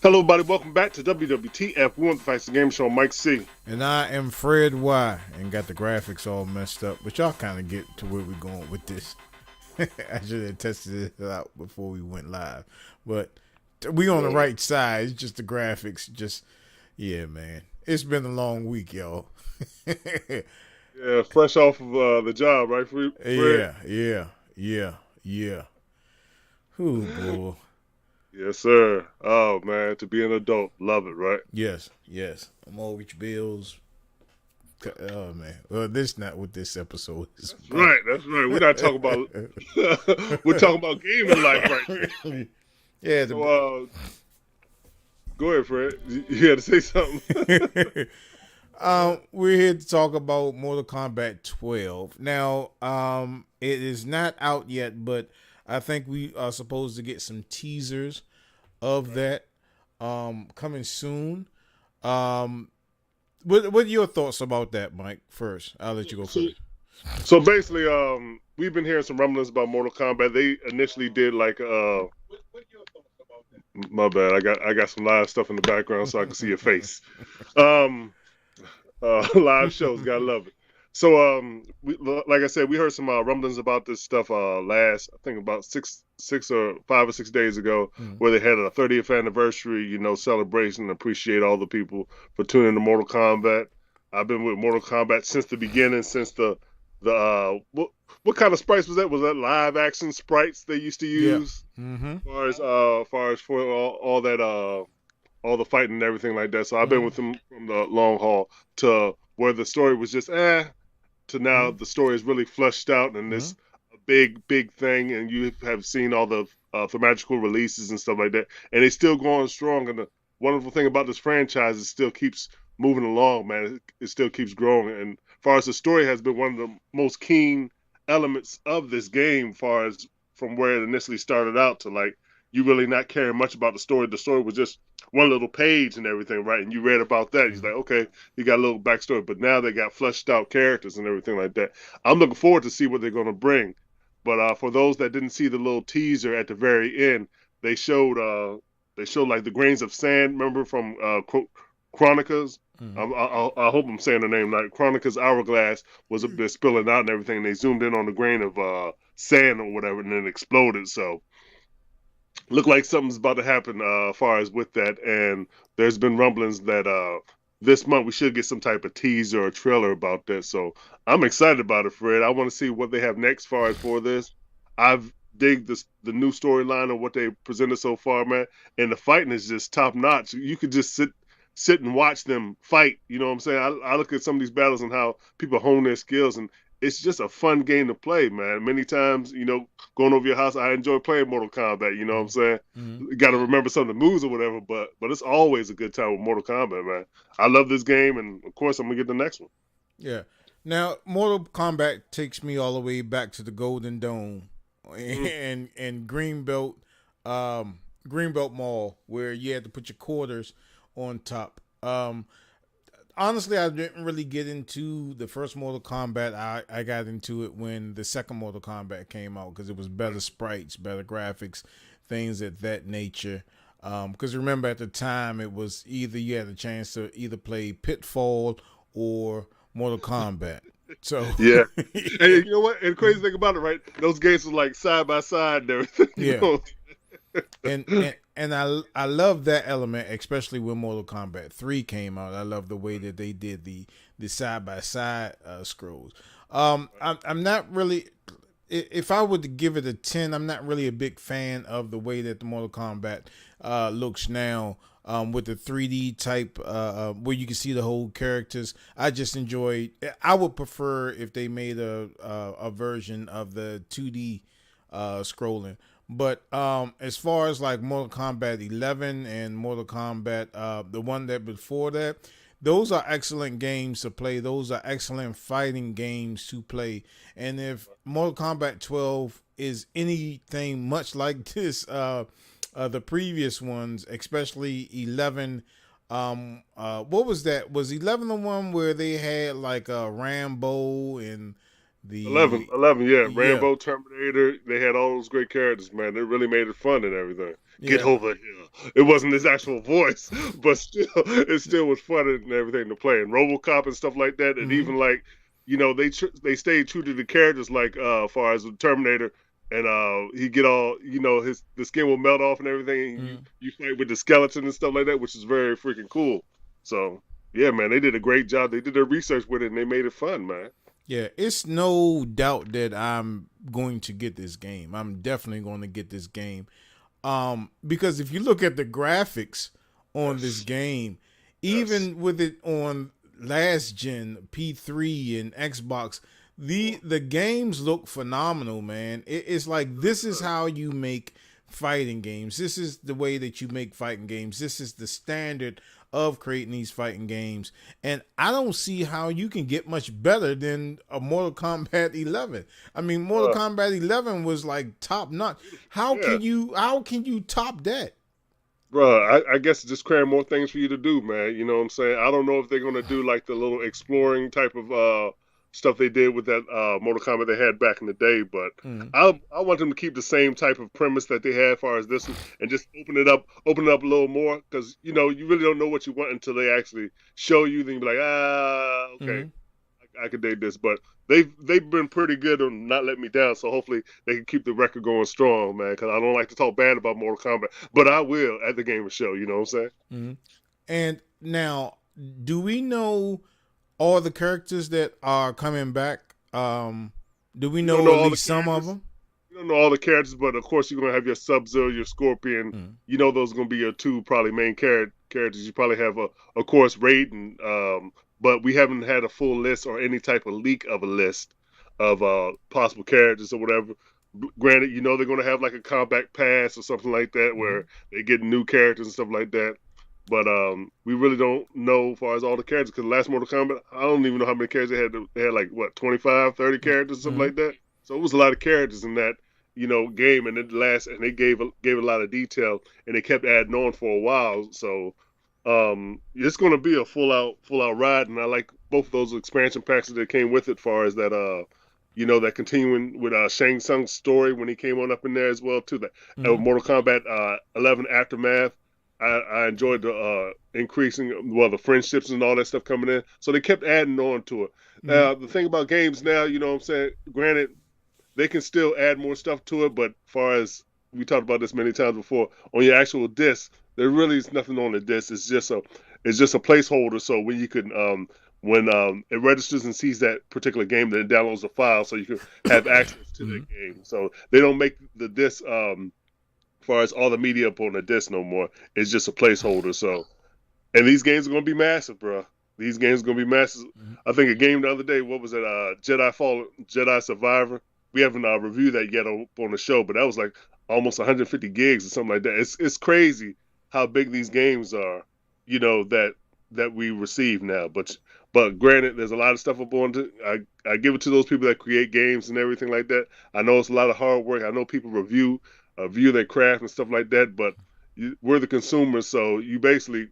Hello, everybody. Welcome back to WWTF. We want to fight the game show. MikeC. And I am Fred Y. And got the graphics all messed up, but y'all kind of get to where we're going with this. I should have tested it out before we went live, but we on the right side. It's just the graphics. Yeah, man. It's been a long week, y'all. Yeah, fresh off of the job, right, Fred? Yeah. Ooh, boy. Yes, sir. Oh, man, to be an adult, love it, right? Yes. Mortgage bills. Oh man. Well, this not what this episode is. That's right. We're not talking about. We're talking about gaming life right now. Yeah. So, go ahead, Fred. You had to say something. We're here to talk about Mortal Kombat 12. Now, it is not out yet, but I think we are supposed to get some teasers of that coming soon. What are your thoughts about that, Mike? First, I'll let you go first. So basically, we've been hearing some rumblings about Mortal Kombat. They initially did like my bad. I got some live stuff in the background so I can see your face. Live shows, gotta love it. So like I said, we heard some rumblings about this stuff last, I think about 5 or 6 days ago, where they had a 30th anniversary, celebration and appreciate all the people for tuning into Mortal Kombat. I've been with Mortal Kombat since the beginning, since the what kind of sprites was that? Was that live action sprites they used to use? Yeah. Far as for all that all the fighting and everything like that. So I've been with them from the long haul to where the story was just to now the story is really fleshed out and this big thing, and you have seen all the thematical releases and stuff like that, and it's still going strong. And the wonderful thing about this franchise is it still keeps moving along, man. It still keeps growing, and as far as the story has been one of the most keen elements of this game, far as from where it initially started out to like you really not caring much about the story. The story was just one little page and everything, right? And you read about that. He's like, okay, you got a little backstory, but now they got fleshed out characters and everything like that. I'm looking forward to see what they're going to bring. But for those that didn't see the little teaser at the very end, they showed like the grains of sand. Remember from Chronicles? I hope I'm saying the name right. Chronicles Hourglass was up there spilling out and everything. And they zoomed in on the grain of sand or whatever, and then exploded. So look like something's about to happen as far as with that. And there's been rumblings that this month we should get some type of teaser or trailer about that. So I'm excited about it, Fred. I want to see what they have next far as for this. I've digged the new storyline of what they presented so far, man. And the fighting is just top notch. You could just sit and watch them fight. You know what I'm saying? I look at some of these battles and how people hone their skills, and it's just a fun game to play, man. Many times, going over your house, I enjoy playing Mortal Kombat. You know what I'm saying? You got to remember some of the moves or whatever, but it's always a good time with Mortal Kombat, man. I love this game, and of course, I'm gonna get the next one. Yeah. Now, Mortal Kombat takes me all the way back to the Golden Dome and Greenbelt Mall, where you had to put your quarters on top. Honestly, I didn't really get into the first Mortal Kombat. I got into it when the second Mortal Kombat came out because it was better sprites, better graphics, things of that nature. Because remember at the time it was either you had a chance to either play Pitfall or Mortal Kombat. So yeah, and you know what? And the crazy thing about it, right? Those games were like side by side and everything. Yeah. And I love that element, especially when Mortal Kombat 3 came out. I love the way that they did the side by side scrolls. I'm not really, if I were to give it a 10, I'm not really a big fan of the way that the Mortal Kombat looks now. With the 3D type, where you can see the whole characters. I just enjoy. I would prefer if they made a version of the 2D scrolling. But as far as like Mortal Kombat 11 and Mortal Kombat, the one that before that, those are excellent games to play. Those are excellent fighting games to play. And if Mortal Kombat 12 is anything much like this, the previous ones, especially 11, what was that? Was 11 the one where they had like Rambo and The 11, yeah. yeah, Rambo, Terminator, they had all those great characters, man. They really made it fun and everything. Get yeah. over here. It wasn't his actual voice, but still, it still was fun and everything to play. And RoboCop and stuff like that, and Mm-hmm. even like, they stayed true to the characters, like as far as the Terminator, and he get all, his the skin will melt off and everything, and Mm-hmm. you fight with the skeleton and stuff like that, which is very freaking cool. So yeah, man, they did a great job. They did their research with it, and they made it fun, man. Yeah, it's no doubt that I'm going to get this game. I'm definitely going to get this game. Because if you look at the graphics on this Yes, game, yes. even with it on last gen P3 and Xbox, the games look phenomenal, man. It's like this is how you make fighting games. This is the way that you make fighting games. This is the standard of creating these fighting games. And I don't see how you can get much better than a Mortal Kombat 11. I mean, Mortal Uh, Kombat 11 was like top notch. How yeah, can you top that? bro. I guess just creating more things for you to do, man. You know what I'm saying? I don't know if they're gonna do like the little exploring type of stuff they did with that Mortal Kombat they had back in the day, but Mm, I want them to keep the same type of premise that they had as far as this one, and just open it up a little more, because you really don't know what you want until they actually show you. Then you be like, okay, mm. I could date this, but they've been pretty good on not letting me down. So hopefully they can keep the record going strong, man. Because I don't like to talk bad about Mortal Kombat, but I will at the Gamer Show. You know what I'm saying? Mm. And now, do we know all the characters that are coming back? Do we We don't know know at all the least some of characters. them? We don't know all the characters, but of course you're gonna have your Sub Zero, your Scorpion. Mm, You know those are gonna be your two probably main characters. You probably have of course Raiden, but we haven't had a full list or any type of leak of a list of possible characters or whatever. Granted, they're gonna have like a combat pass or something like that where mm, they get new characters and stuff like that. But we really don't know as far as all the characters, because the last Mortal Kombat, I don't even know how many characters they had. They had like what 25, 30 characters or something mm, like that. So it was a lot of characters in that game, and they gave a lot of detail, and they kept adding on for a while. So it's going to be a full out ride, and I like both of those expansion packs that came with it. Far as that that continuing with Shang Tsung's story when he came on up in there as well too. That mm, Mortal Kombat 11 Aftermath. I enjoyed the increasing, well, the friendships and all that stuff coming in. So they kept adding on to it. mm, Now the thing about games now, you know what I'm saying. Granted, they can still add more stuff to it, but far as we talked about this many times before, on your actual disc, there really is nothing on the disc. It's just a placeholder. So when it registers and sees that particular game, then it downloads the file so you can have access to that mm. game. So they don't make the disc as far as all the media up on the disc no more. It's just a placeholder. So, and these games are gonna be massive, bro. These games are gonna be massive. Mm. I think a game the other day, what was it? Jedi Survivor. We haven't reviewed that yet on the show, but that was like almost 150 gigs or something like that. It's crazy how big these games are, that we receive now. But granted, there's a lot of stuff up on. I give it to those people that create games and everything like that. I know it's a lot of hard work. I know people view their craft and stuff like that, but we're the consumers, so you basically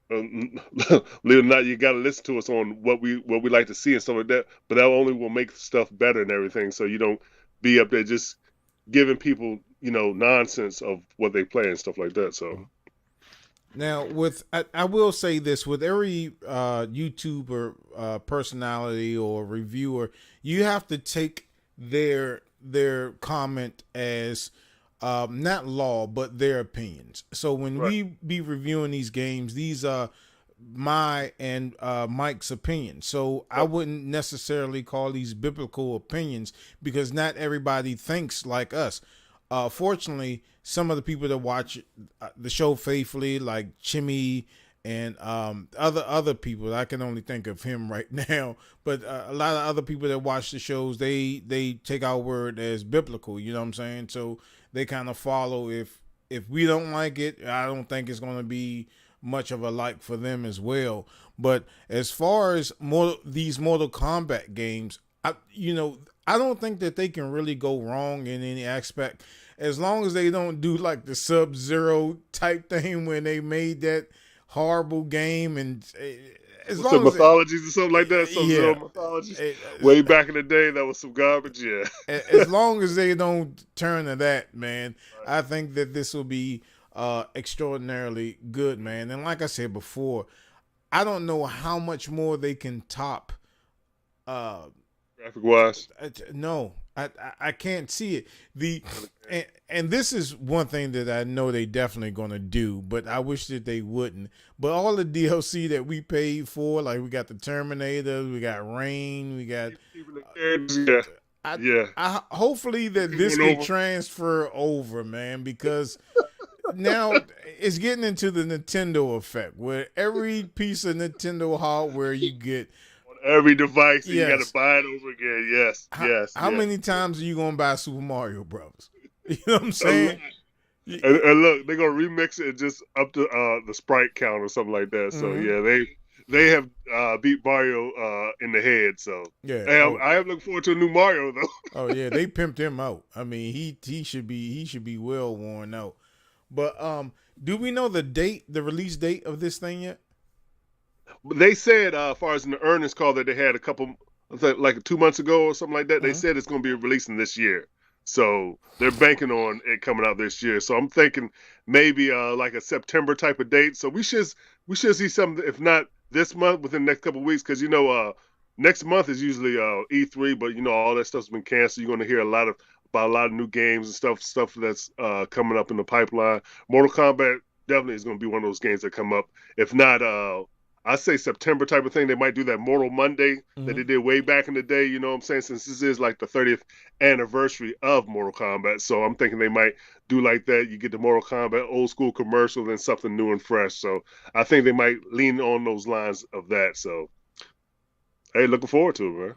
believe it or not, you got to listen to us on what we like to see and stuff like that. But that only will make stuff better and everything. So you don't be up there just giving people nonsense of what they play and stuff like that. So Now, I will say this: with every YouTuber personality or reviewer, you have to take their comment as not law, but their opinions. So when right, we be reviewing these games, these are my and Mike's opinions. So I right, wouldn't necessarily call these biblical opinions because not everybody thinks like us. Fortunately, some of the people that watch the show faithfully, like Chimmy and other people, I can only think of him right now. But a lot of other people that watch the shows, they take our word as biblical. You know what I'm saying? So they kind of follow. If we don't like it, I don't think it's going to be much of a like for them as well. But as far as these Mortal Kombat games, I don't think that they can really go wrong in any aspect as long as they don't do like the Sub-Zero type thing when they made that horrible game and as what's the long as mythologies or something like that? yeah, Sub-Zero mythologies. Way back in the day, that was some garbage. Yeah. as long as they don't turn to that, man, Right. I think that this will be extraordinarily good, man. And like I said before, I don't know how much more they can top. Uh, Graphic wise. no, I can't see it. And this is one thing that I know they definitely gonna do, but I wish that they wouldn't. But all the DLC that we paid for, like we got the Terminators, we got Rain, we got. Yeah. Yeah. I hopefully that this Going can over. transfer over, man, because now it's getting into the Nintendo effect, where every piece of Nintendo hardware you get. On every device, and you got to Yes. buy it over again. Yes. Yes. How Yes. many times are you gonna buy Super Mario Bros? You know what I'm A lot. saying? And look, they're gonna remix it just up to the sprite count or something like that. So Mm-hmm. yeah, they have beat Mario in the head. So Yeah. I am looking forward to a new Mario though. Oh yeah, they pimped him out. I mean, he should be well worn out. But do we know the release date of this thing yet? They said, as far as in the earnings call that they had a couple, I think like 2 months ago or something like that, they Uh-huh. said it's going to be releasing this year. So they're banking on it coming out this year. So I'm thinking maybe like a September type of date. So we should see something, if not this month, within the next couple of weeks, because next month is usually E3, but all that stuff's been canceled. You're going to hear about a lot of new games and stuff that's coming up in the pipeline. Mortal Kombat definitely is going to be one of those games that come up. If not, I say September type of thing. They might do that Mortal Monday that Mm-hmm. they did way back in the day. You know what I'm saying? Since this is like the 30th anniversary of Mortal Kombat, so I'm thinking they might do like that. You get the Mortal Kombat old school commercial, then something new and fresh. So I think they might lean on those lines of that. So hey, looking forward to it, man.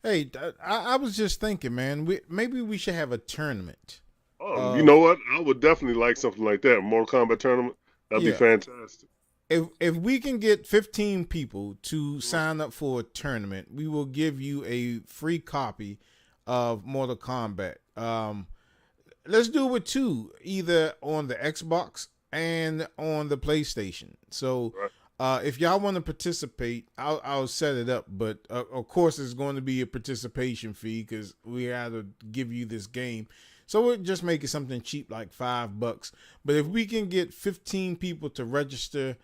Hey, I was just thinking, man. Maybe we should have a tournament You of know what? I would definitely like something like that. Mortal Kombat tournament. That'd be yeah. fantastic. If we can get 15 people to sign up for a tournament, we will give you a free copy of Mortal Kombat. Let's do it with two, either on the Xbox and on the PlayStation. So, Right. if y'all want to participate, I'll set it up. But of course, it's going to be a participation fee because we had to give you this game. So we'll just make it something cheap, like $5. But if we can get 15 people to register,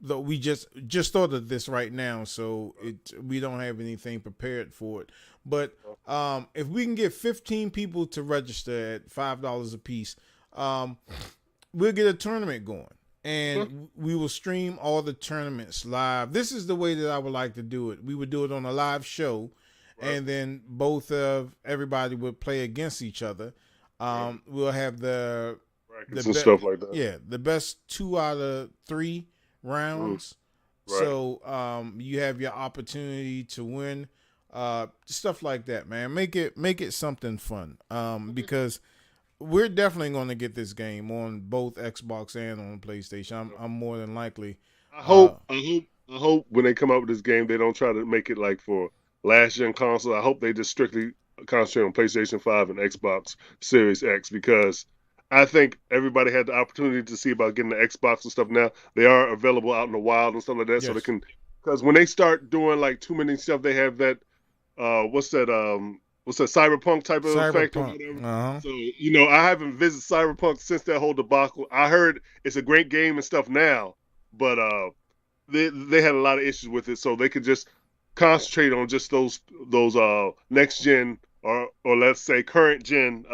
though we just thought of this right now, so we don't have anything prepared for it. But if we can get 15 people to register at $5 a piece, we'll get a tournament going. And we will stream all the tournaments live. This is the way that I would like to do it. We would do it on a live show, and then both of everybody would play against each other. We'll have the Brackets and stuff like that. yeah, the best 2 out of 3 rounds. Right. So you have your opportunity to win. Stuff like that, man. Make it something fun. Because we're definitely going to get this game on both Xbox and on PlayStation. I'm more than likely. I hope when they come up with this game, they don't try to make it like for last gen console. I hope they just strictly concentrate on PlayStation 5 and Xbox Series X, because I think everybody had the opportunity to see about getting the Xbox and stuff now. They are available out in the wild and stuff like that, so they Yes. can, because when they start doing like too many stuff, they have that what's that cyberpunk type of effect or Cyberpunk. whatever. Uh-huh. So I haven't visited cyberpunk since that whole debacle. I heard it's a great game and stuff now, but they had a lot of issues with it, so they could just concentrate on just those next gen or let's say current gen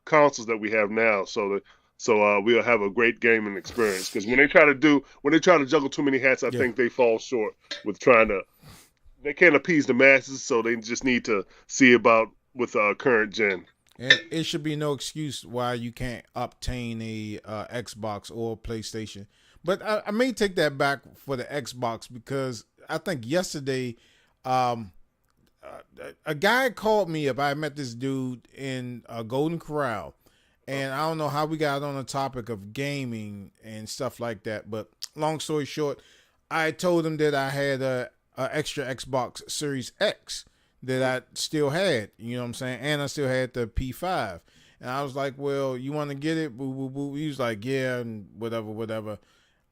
consoles that we have now, so we'll have a great gaming experience. Because when they try to juggle too many hats, I Yeah. think they fall short with they can't appease the masses, so they just need to see about with current gen. And it should be no excuse why you can't obtain a Xbox or PlayStation. But I may take that back for the Xbox, because I think yesterday a guy called me up. I met this dude in Golden Corral, and I don't know how we got on the topic of gaming and stuff like that. But long story short, I told him that I had a extra Xbox Series X that I still had, you know what I'm saying? And I still had the P5. And I was like, well, you want to get it? Boo, boo, boo. He was like, yeah, and whatever.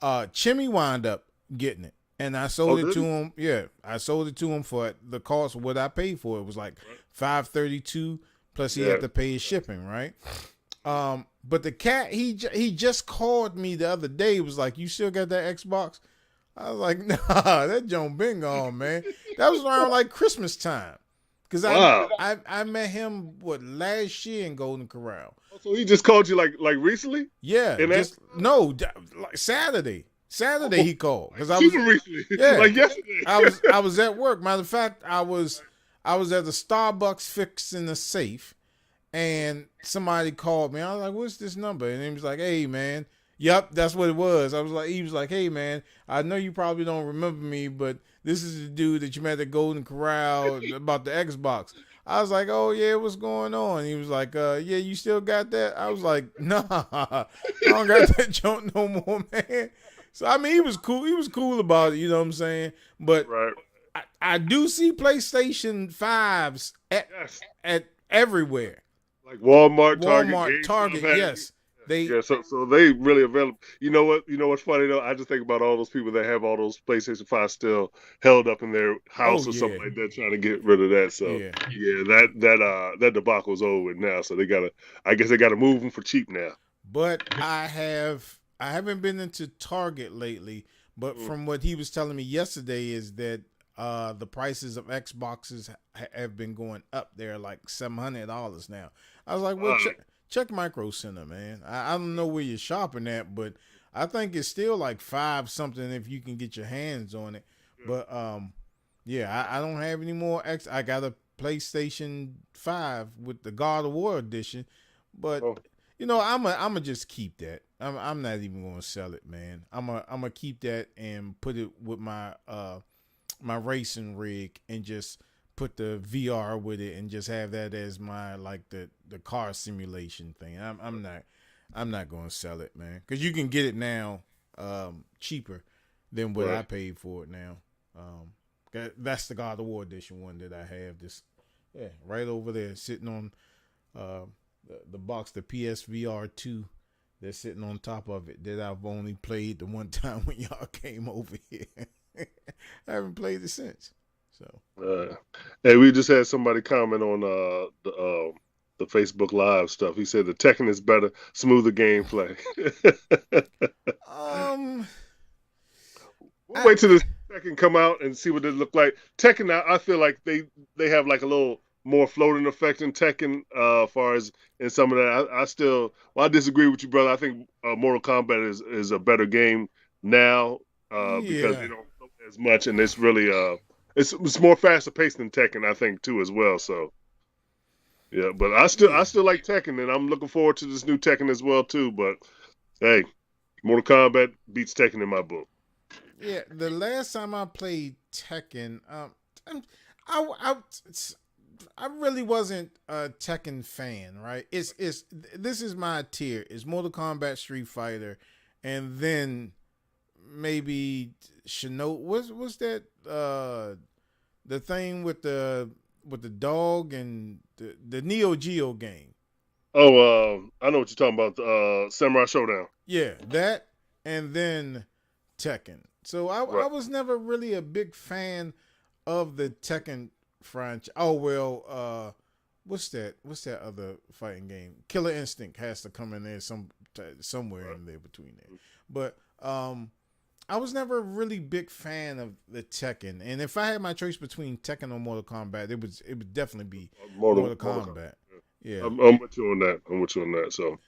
Chimmy wound up getting it. and I sold it to him. Yeah, I sold it to him for the cost of what I paid for it. It was like $532 plus he had to pay his shipping, right? But the cat, he just called me the other day. He was like, "You still got that Xbox?" I was like, "Nah, that Joan been gone, man." That was around like Christmas time. Cause I met him last year in Golden Corral. So he just called you like recently? Yeah, like Saturday. Saturday he called because I was recently. Like yesterday. I was at work. Matter of fact, I was at the Starbucks fixing the safe, and somebody called me. I was like, "What's this number?" And he was like, "Hey, man." Yep, that's what it was. He was like, "Hey, man, I know you probably don't remember me, but this is the dude that you met at Golden Corral about the Xbox." I was like, "Oh yeah, what's going on?" He was like, "Yeah, you still got that?" I was like, "Nah, I don't got that junk no more, man." So I mean, he was cool. He was cool about it. You know what I'm saying? But I do see PlayStation 5s at everywhere, like Walmart, Target. Yes. So they really available. You know what's funny though? I just think about all those people that have all those PlayStation 5 still held up in their house or something like that, trying to get rid of that. So that debacle's over now. So I guess they gotta move them for cheap now. But I haven't been into Target lately. But from what he was telling me yesterday is that the prices of Xboxes have been going up. They're like $700 now. I was like, well, check Micro Center, man. I don't know where you're shopping at, but I think it's still like $5 something if you can get your hands on it. But I don't have any more I got a PlayStation 5 with the God of War edition, but I'm gonna just keep that. I'm not even gonna sell it, man. I'm gonna keep that and put it with my my racing rig and just put the VR with it and just have that as my like the car simulation thing. I'm not gonna sell it, man, because you can get it now cheaper than what I paid for it now. That's the God of War edition one that I have. This right over there sitting on the box, the PSVR 2 that's sitting on top of it that I've only played the one time when y'all came over here. I haven't played it since. So, hey, we just had somebody comment on the Facebook Live stuff. He said the Tekken is better, smoother gameplay. We'll wait till this Tekken come out and see what it look like. Tekken, I feel like they have like a little more floating effect in Tekken, as far as in some of that. I disagree with you, brother. I think Mortal Kombat is a better game now because they don't float as much, and it's really it's more faster paced than Tekken, I think, too, as well. So yeah, but I still like Tekken, and I'm looking forward to this new Tekken as well too. But hey, Mortal Kombat beats Tekken in my book. Yeah, the last time I played Tekken, I really wasn't a Tekken fan, right? This is my tier. It's Mortal Kombat, Street Fighter, and then maybe Shinobi. What's that? The thing with the dog and the Neo Geo game. Oh, I know what you're talking about. Samurai Showdown. Yeah, that, and then Tekken. So I was never really a big fan of the Tekken franchise. Oh well, what's that other fighting game? Killer Instinct has to come in there somewhere in there between there. But I was never a really big fan of the Tekken, and if I had my choice between Tekken or Mortal Kombat, it would definitely be Mortal Kombat. Yeah, I'm with you on that. So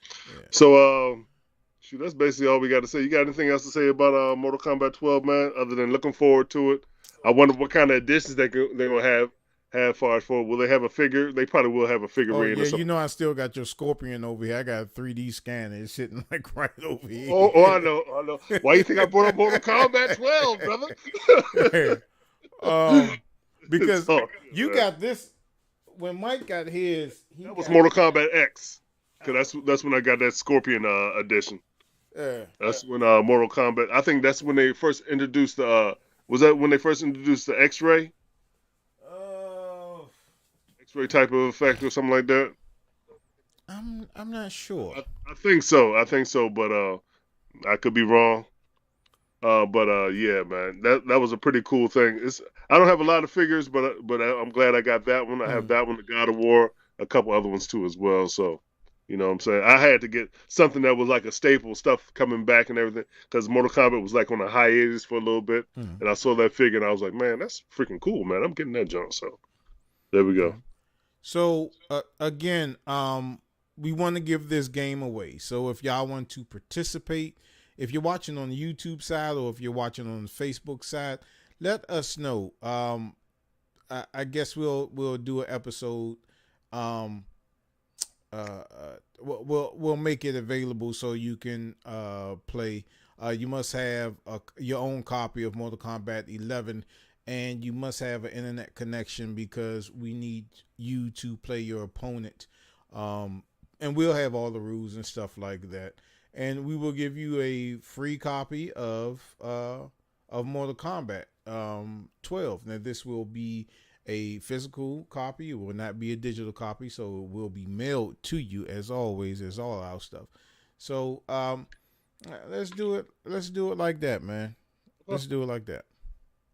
shoot, that's basically all we got to say. You got anything else to say about Mortal Kombat 12, man? Other than looking forward to it, I wonder what kind of additions they're gonna have far as for. Will they have a figure? They probably will have a figurine. Oh yeah, I still got your Scorpion over here. I got a 3D scanner. It's sitting like right over here. Oh, I know. Why you think I brought up Mortal Kombat 12, brother? Because you got this. When Mike got his, that was Mortal Kombat X. Cause that's when I got that Scorpion edition. Yeah. That's when Mortal Kombat. I think that's when they first introduced the. Was that when they first introduced the X-ray? X-ray type of effect or something like that. I'm not sure. I think so, but I could be wrong. Yeah, man, that was a pretty cool thing. I don't have a lot of figures, but I'm glad I got that one. I have that one, the God of War, a couple other ones too as well. So, you know what I'm saying? I had to get something that was like a staple, stuff coming back and everything, because Mortal Kombat was like on a hiatus for a little bit, and I saw that figure and I was like, man, that's freaking cool, man. I'm getting that junk. So there we go. So again, we want to give this game away. So if y'all want to participate, if you're watching on the YouTube side or if you're watching on the Facebook side, let us know. I guess we'll do an episode. We'll make it available so you can play. You must have your own copy of Mortal Kombat 11, and you must have an internet connection because we need you to play your opponent. And we'll have all the rules and stuff like that. And we will give you a free copy of Mortal Kombat 12. Now this will be a physical copy. It will not be a digital copy, so it will be mailed to you as always, as all our stuff. So let's do it. Let's do it like that, man. Let's do it like that.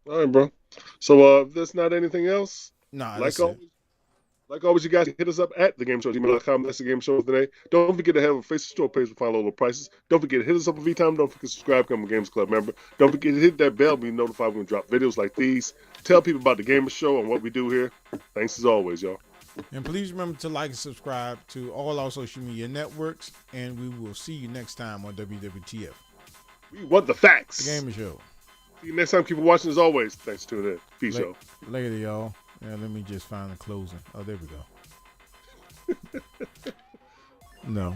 All right, bro. So if there's not anything else, Nah, like always, you guys can hit us up at thagamersshow@gmail.com. That's the Game Show today. Don't forget to have a Facebook store page with final low prices. Don't forget to hit us up on vTime. Don't forget to subscribe, become a Games Club member. Don't forget to hit that bell to be notified when we drop videos like these. Tell people about the Gamer Show and what we do here. Thanks as always, y'all. And please remember to like and subscribe to all our social media networks. And we will see you next time on WWTF. We want the facts. The Gamer Show. See you next time. Keep watching as always. Thanks for tuning in. Peace, y'all. Later, y'all. Yeah, let me just find the closing. Oh, there we go. No.